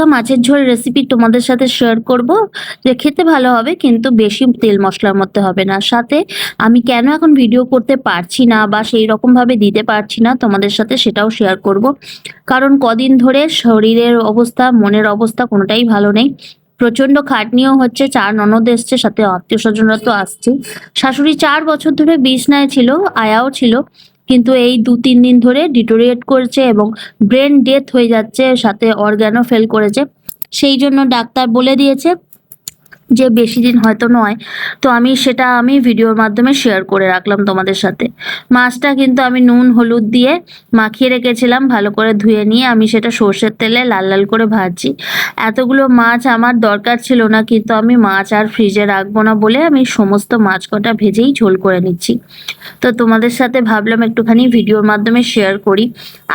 হালকা মাছের ঝোল রেসিপি তোমাদের সাথে শেয়ার করব, যে খেতে ভালো হবে কিন্তু বেশি তেল মশলার মধ্যে হবে না। সাথে আমি কেন এখন ভিডিও করতে পারছি না বা সেই রকম ভাবে দিতে পারছি না তোমাদের সাথে, সেটাও শেয়ার করব। কারণ কদিন ধরে শরীরের অবস্থা, মনের অবস্থা কোনোটাই ভালো নেই। প্রচন্ড খাটনিও হচ্ছে, 4 ননদ এসছে, সাথে আত্মীয় স্বজনরা তো আসছে। শাশুড়ি 4 বছর ধরে বিছনায় ছিল, আয়াও ছিল, কিন্তু এই 2-3 দিন ধরে ডিটোরিয়েট করছে এবং ব্রেন ডেথ হয়ে যাচ্ছে, সাথে অর্গ্যানও ফেল করেছে। সেই জন্য ডাক্তার বলে দিয়েছে যে বেশি দিন হয়তো নয়। তো আমি ভিডিওর মাধ্যমে শেয়ার করে রাখলাম তোমাদের সাথে। মাছটা কিন্তু আমি নুন হলুদ দিয়ে মাখিয়ে রেখেছিলাম, ভালো করে ধুয়ে নিয়ে আমি সেটা সর্ষের তেলে লাল লাল করে ভাজছি। এতগুলো মাছ আমার দরকার ছিল না, কিন্তু আমি মাছ আর ফ্রিজে রাখবো না বলে আমি সমস্ত মাছ কটা ভেজেই ঝোল করে নিচ্ছি। তো তোমাদের সাথে ভাবলাম একটুখানি ভিডিওর মাধ্যমে শেয়ার করি।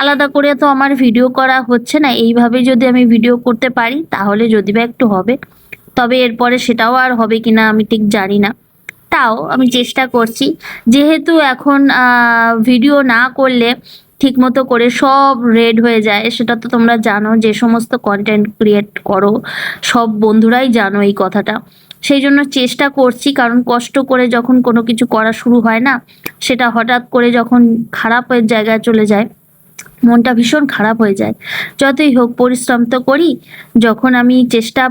আলাদা করে তো আমার ভিডিও করা হচ্ছে না, এইভাবে যদি আমি ভিডিও করতে পারি তাহলে যদি বা একটু হবে। তবে এরপরে সেটাও আর হবে কিনা আমি ঠিক জানি না। তাও আমি চেষ্টা করছি, যেহেতু এখন ভিডিও না করলে ঠিক মতো করে সব রেড হয়ে যায়, সেটা তো তোমরা জানো, যে সমস্ত কন্টেন্ট ক্রিয়েট করো সব বন্ধুরাই জানো এই কথাটা। সেই জন্য চেষ্টা করছি, কারণ কষ্ট করে যখন কোনো কিছু করা শুরু হয় না, সেটা হঠাৎ করে যখন খারাপের জায়গায় চলে যায়, মনটা ভীষণ খারাপ হয়ে যায়। যতই হোক পরিশ্রম তো করি, যখন আমি চেষ্টা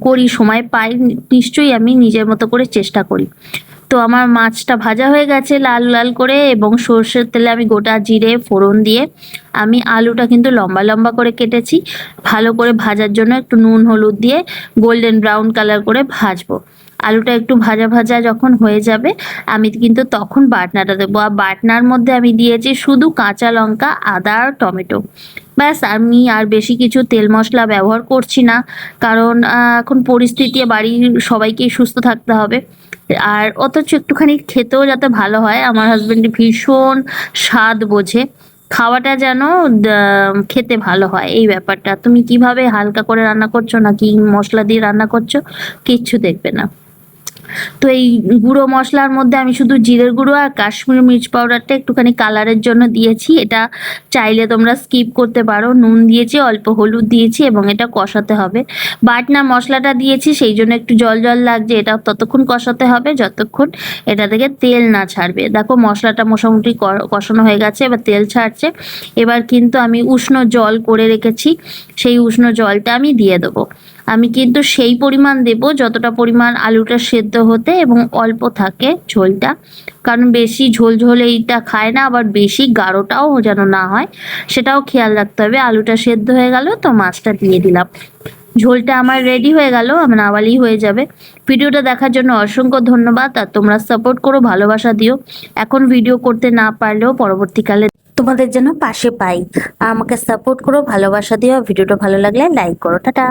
করি, সময় পাই, নিশ্চয়ই আমি নিজের মতো করে চেষ্টা করি। তো আমার মাছটা ভাজা হয়ে গেছে লাল লাল করে, এবং সর্ষের তেলে আমি গোটা জিরে ফোড়ন দিয়ে আমি আলুটা কিন্তু লম্বা লম্বা করে কেটেছি, ভালো করে ভাজার জন্য একটু নুন হলুদ দিয়ে গোল্ডেন ব্রাউন কালার করে ভাজবো। আলুটা একটু ভাজা ভাজা যখন হয়ে যাবে, আমি কিন্তু তখন বাটনাটা দেবো। আর বাটনার মধ্যে আমি দিয়েছি শুধু কাঁচা লঙ্কা, আদা আর টমেটো, ব্যাস। আমি আর বেশি কিছু তেল মশলা ব্যবহার করছি না, কারণ এখন পরিস্থিতি, বাড়ির সবাইকেই সুস্থ থাকতে হবে। আর অথচ একটুখানি খেতেও যাতে ভালো হয়, আমার হাজবেন্ড ভীষণ স্বাদ বোঝে, খাওয়াটা যেন খেতে ভালো হয়, এই ব্যাপারটা। তুমি কিভাবে হালকা করে রান্না করছো নাকি মশলা দিয়ে রান্না করছো, কিচ্ছু দেখবে না। তো এই গুঁড়ো মশলার মধ্যে আমি শুধু জিরের গুঁড়ো আর কাশ্মীরি মির্চ পাউডারটা একটুখানি কালারের জন্য দিয়েছি, এটা চাইলে তোমরা স্কিপ করতে পারো। নুন দিয়েছি, অল্প হলুদ দিয়েছি, এবং এটা কষাতে হবে। বাটনা মশলাটা দিয়েছি সেই জন্য একটু জল জল লাগছে, এটা ততক্ষণ কষাতে হবে যতক্ষণ এটা থেকে তেল না ছাড়বে। দেখো মশলাটা মোটামুটি কষানো হয়ে গেছে, এবার তেল ছাড়ছে। এবার কিন্তু আমি উষ্ণ জল করে রেখেছি, সেই উষ্ণ জলটা আমি দিয়ে দেবো। আমি কিন্তু সেই পরিমাণ দেব যতটা পরিমাণ আলুটা সেদ্ধ হতে এবং অল্প থাকে ঝোলটা, কারণ বেশি ঝোল ঝোল এইটা খায় না, আবার বেশি গাঢ়টাও যেন না হয়, সেটাও খেয়াল রাখতে হবে। আলুটা সেদ্ধ হয়ে গেল, তো মাছটা দিয়ে দিলাম। ঝোলটা আমার রেডি হয়ে গেল, আমার নাওয়ালি হয়ে যাবে। ভিডিওটা দেখার জন্য অসংখ্য ধন্যবাদ। আর তোমরা সাপোর্ট করো, ভালোবাসা দিও। এখন ভিডিও করতে না পারলেও পরবর্তীকালে তোমাদের যেন পাশে পাই। আমাকে সাপোর্ট করো, ভালোবাসা দিও। ভিডিওটা ভালো লাগলে লাইক করো। টাটা।